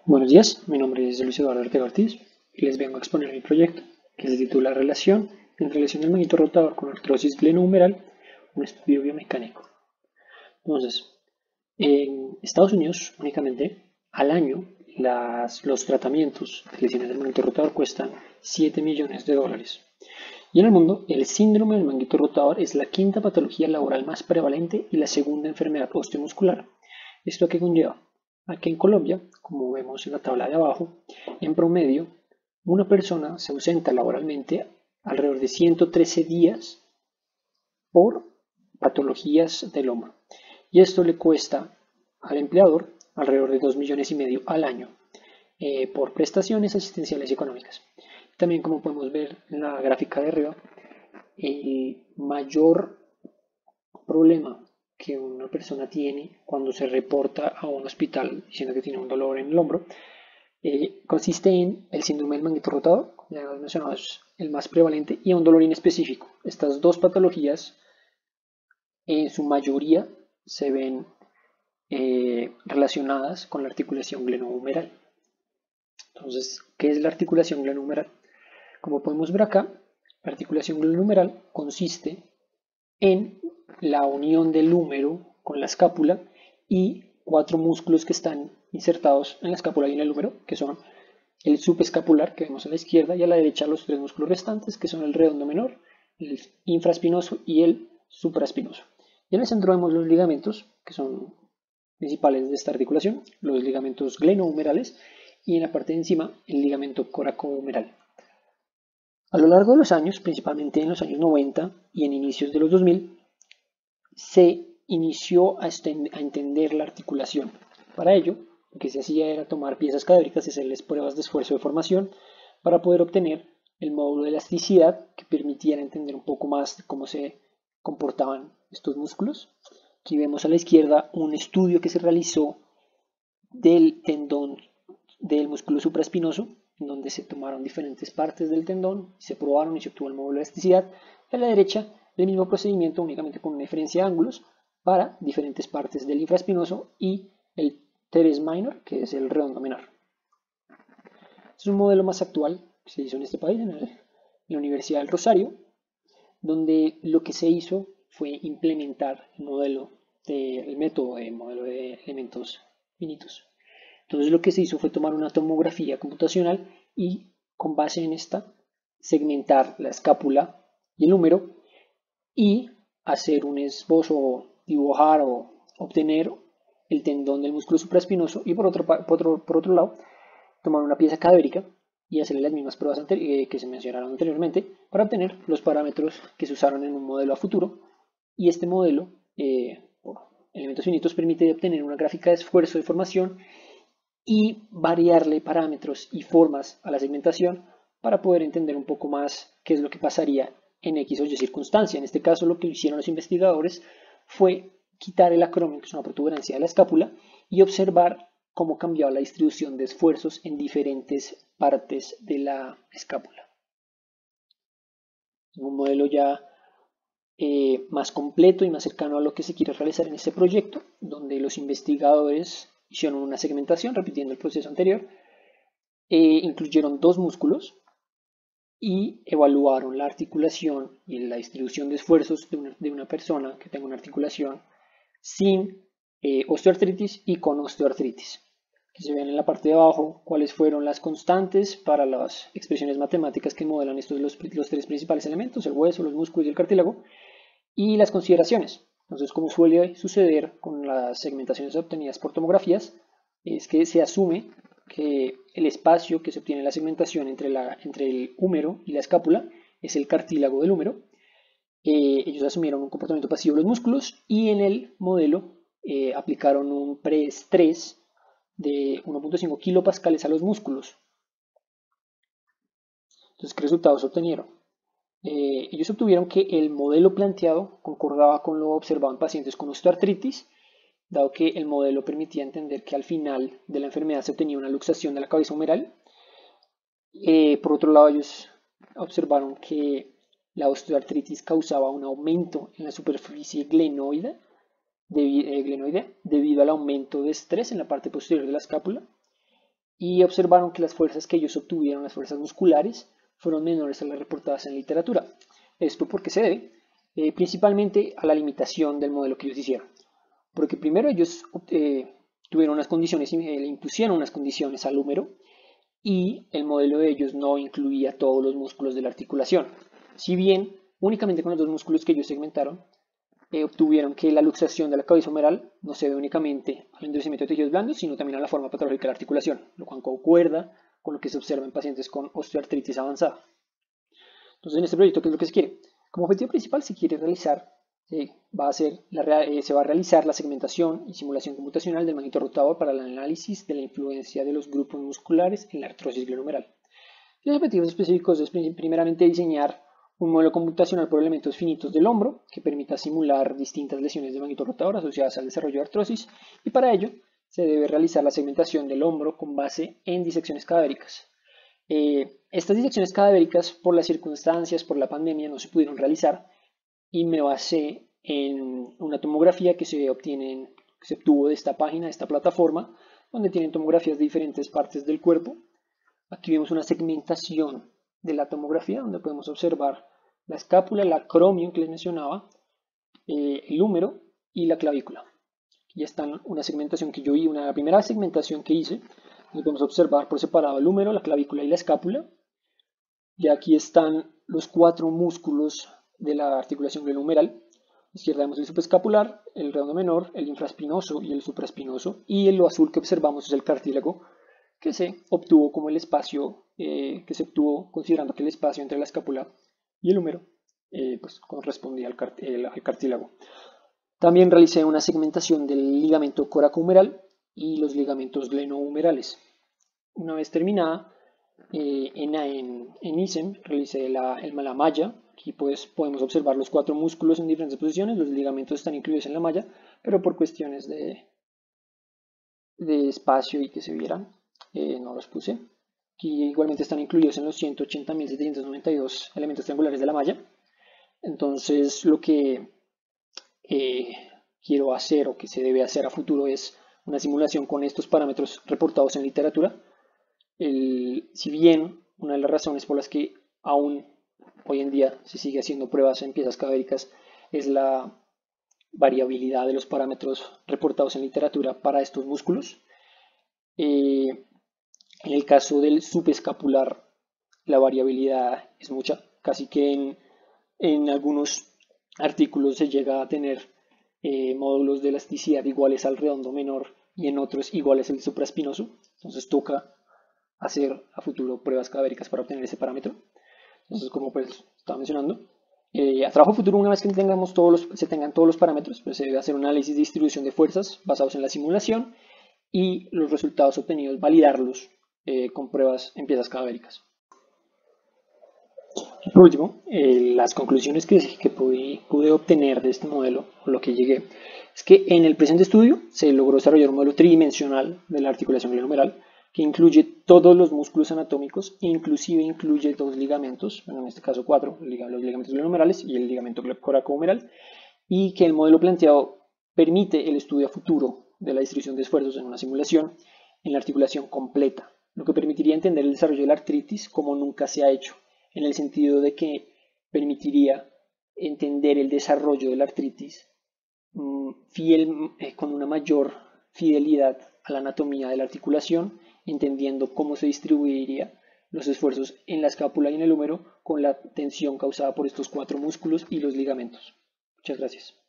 Buenos días, mi nombre es Luis Eduardo Ortega Ortiz y les vengo a exponer mi proyecto que se titula Relación entre lesión del manguito rotador con artrosis glenohumeral, un estudio biomecánico. Entonces, en Estados Unidos únicamente al año los tratamientos de lesiones del manguito rotador cuestan 7 millones de dólares. Y en el mundo, el síndrome del manguito rotador es la quinta patología laboral más prevalente y la segunda enfermedad osteomuscular. ¿Esto qué conlleva? Aquí en Colombia, como vemos en la tabla de abajo, en promedio, una persona se ausenta laboralmente alrededor de 113 días por patologías del hombro. Y esto le cuesta al empleador alrededor de 2,5 millones al año por prestaciones asistenciales y económicas. También, como podemos ver en la gráfica de arriba, el mayor problema que una persona tiene cuando se reporta a un hospital diciendo que tiene un dolor en el hombro consiste en el síndrome del manguito rotador, ya hemos mencionado, es el más prevalente, y un dolor inespecífico. Estas dos patologías en su mayoría se ven relacionadas con la articulación glenohumeral. Entonces, ¿qué es la articulación glenohumeral? Como podemos ver acá, la articulación glenohumeral consiste en la unión del húmero con la escápula y 4 músculos que están insertados en la escápula y en el húmero, que son el subescapular, que vemos a la izquierda, y a la derecha los 3 músculos restantes, que son el redondo menor, el infraespinoso y el supraespinoso. Y en el centro vemos los ligamentos, que son principales de esta articulación, los ligamentos glenohumerales, y en la parte de encima el ligamento coracohumeral. A lo largo de los años, principalmente en los años 90 y en inicios de los 2000, se inició a entender la articulación. Para ello, lo que se hacía era tomar piezas cadávéricas y hacerles pruebas de esfuerzo de formación para poder obtener el módulo de elasticidad que permitiera entender un poco más de cómo se comportaban estos músculos. Aquí vemos a la izquierda un estudio que se realizó del tendón del músculo supraespinoso, en donde se tomaron diferentes partes del tendón, se probaron y se obtuvo el módulo de elasticidad. Y a la derecha, el mismo procedimiento, únicamente con una diferencia de ángulos, para diferentes partes del infraespinoso y el teres minor, que es el redondo menor. Es un modelo más actual que se hizo en este país, en la Universidad del Rosario, donde lo que se hizo fue implementar el método de modelo de elementos finitos. Entonces lo que se hizo fue tomar una tomografía computacional y con base en esta segmentar la escápula y el húmero y hacer un esbozo, dibujar o obtener el tendón del músculo supraespinoso y por otro lado tomar una pieza cadavérica y hacerle las mismas pruebas que se mencionaron anteriormente para obtener los parámetros que se usaron en un modelo a futuro. Y este modelo por elementos finitos permite obtener una gráfica de esfuerzo de formación y variarle parámetros y formas a la segmentación para poder entender un poco más qué es lo que pasaría en X o Y circunstancia. En este caso, lo que hicieron los investigadores fue quitar el acromion, que es una protuberancia de la escápula, y observar cómo cambiaba la distribución de esfuerzos en diferentes partes de la escápula. Un modelo ya más completo y más cercano a lo que se quiere realizar en este proyecto, donde los investigadores hicieron una segmentación repitiendo el proceso anterior, incluyeron 2 músculos y evaluaron la articulación y la distribución de esfuerzos de una persona que tenga una articulación sin osteoartritis y con osteoartritis. Que se ven en la parte de abajo cuáles fueron las constantes para las expresiones matemáticas que modelan estos los 3 principales elementos, el hueso, los músculos y el cartílago, y las consideraciones. Entonces, como suele suceder con las segmentaciones obtenidas por tomografías, es que se asume que el espacio que se obtiene en la segmentación entre el húmero y la escápula es el cartílago del húmero. Ellos asumieron un comportamiento pasivo de los músculos y en el modelo aplicaron un preestrés de 1.5 kilopascales a los músculos. Entonces, ¿qué resultados obtenieron? Ellos obtuvieron que el modelo planteado concordaba con lo observado en pacientes con osteoartritis, dado que el modelo permitía entender que al final de la enfermedad se obtenía una luxación de la cabeza humeral. Por otro lado, ellos observaron que la osteoartritis causaba un aumento en la superficie glenoidea debido al aumento de estrés en la parte posterior de la escápula. y observaron que las fuerzas que ellos obtuvieron, las fuerzas musculares, fueron menores a las reportadas en literatura. ¿Esto por qué se debe? Principalmente a la limitación del modelo que ellos hicieron. Porque primero ellos tuvieron unas condiciones, le impusieron unas condiciones al húmero, y el modelo de ellos no incluía todos los músculos de la articulación. Si bien únicamente con los dos músculos que ellos segmentaron, obtuvieron que la luxación de la cabeza humeral no se debe únicamente al endurecimiento de tejidos blandos, sino también a la forma patológica de la articulación, lo cual concuerda con lo que se observa en pacientes con osteoartritis avanzada. Entonces, en este proyecto, ¿qué es lo que se quiere? Como objetivo principal se quiere realizar, se va a realizar la segmentación y simulación computacional del magneto rotador para el análisis de la influencia de los grupos musculares en la artrosis glenohumeral. Los objetivos específicos es primeramente diseñar un modelo computacional por elementos finitos del hombro que permita simular distintas lesiones de magneto rotador asociadas al desarrollo de artrosis, y para ello se debe realizar la segmentación del hombro con base en disecciones cadavéricas. Estas disecciones cadavéricas, por las circunstancias, por la pandemia, no se pudieron realizar, y me basé en una tomografía que se obtuvo de esta página, de esta plataforma, donde tienen tomografías de diferentes partes del cuerpo. Aquí vemos una segmentación de la tomografía donde podemos observar la escápula, el acromion que les mencionaba, el húmero y la clavícula. Aquí ya está una segmentación que yo vi, una primera segmentación que hice, donde podemos observar por separado el húmero, la clavícula y la escápula. Y aquí están los 4 músculos de la articulación glenohumeral. A la izquierda vemos el subescapular, el redondo menor, el infraespinoso y el supraespinoso, y lo azul que observamos es el cartílago, que se obtuvo como el espacio que se obtuvo considerando que el espacio entre la escápula y el húmero pues correspondía al cartílago. También realicé una segmentación del ligamento coracohumeral y los ligamentos glenohumerales. Una vez terminada, en ISEM realicé la malla. Aquí pues podemos observar los 4 músculos en diferentes posiciones. Los ligamentos están incluidos en la malla, pero por cuestiones de espacio y que se vieran, no los puse. Aquí igualmente están incluidos en los 180.792 elementos triangulares de la malla. Entonces lo que quiero hacer o que se debe hacer a futuro es una simulación con estos parámetros reportados en literatura. Si bien una de las razones por las que aún hoy en día se sigue haciendo pruebas en piezas cadavéricas es la variabilidad de los parámetros reportados en literatura para estos músculos. En el caso del subescapular, la variabilidad es mucha, casi que en algunos artículos se llega a tener módulos de elasticidad iguales al redondo menor y en otros iguales al supraespinoso. Entonces toca hacer a futuro pruebas cadavéricas para obtener ese parámetro. Entonces, como pues estaba mencionando, a trabajo futuro, una vez que se tengan todos los parámetros, pues se debe hacer un análisis de distribución de fuerzas basados en la simulación y los resultados obtenidos validarlos con pruebas en piezas cadavéricas. Por último, las conclusiones que pude obtener de este modelo, o lo que llegué, es que en el presente estudio se logró desarrollar un modelo tridimensional de la articulación glenohumeral que incluye todos los músculos anatómicos e inclusive incluye 2 ligamentos, bueno, en este caso 4, los ligamentos glenohumerales y el ligamento coracohumeral, y que el modelo planteado permite el estudio a futuro de la distribución de esfuerzos en una simulación en la articulación completa, lo que permitiría entender el desarrollo de la artritis como nunca se ha hecho, en el sentido de que permitiría entender el desarrollo de la artritis con una mayor fidelidad a la anatomía de la articulación, entendiendo cómo se distribuiría los esfuerzos en la escápula y en el húmero con la tensión causada por estos 4 músculos y los ligamentos. Muchas gracias.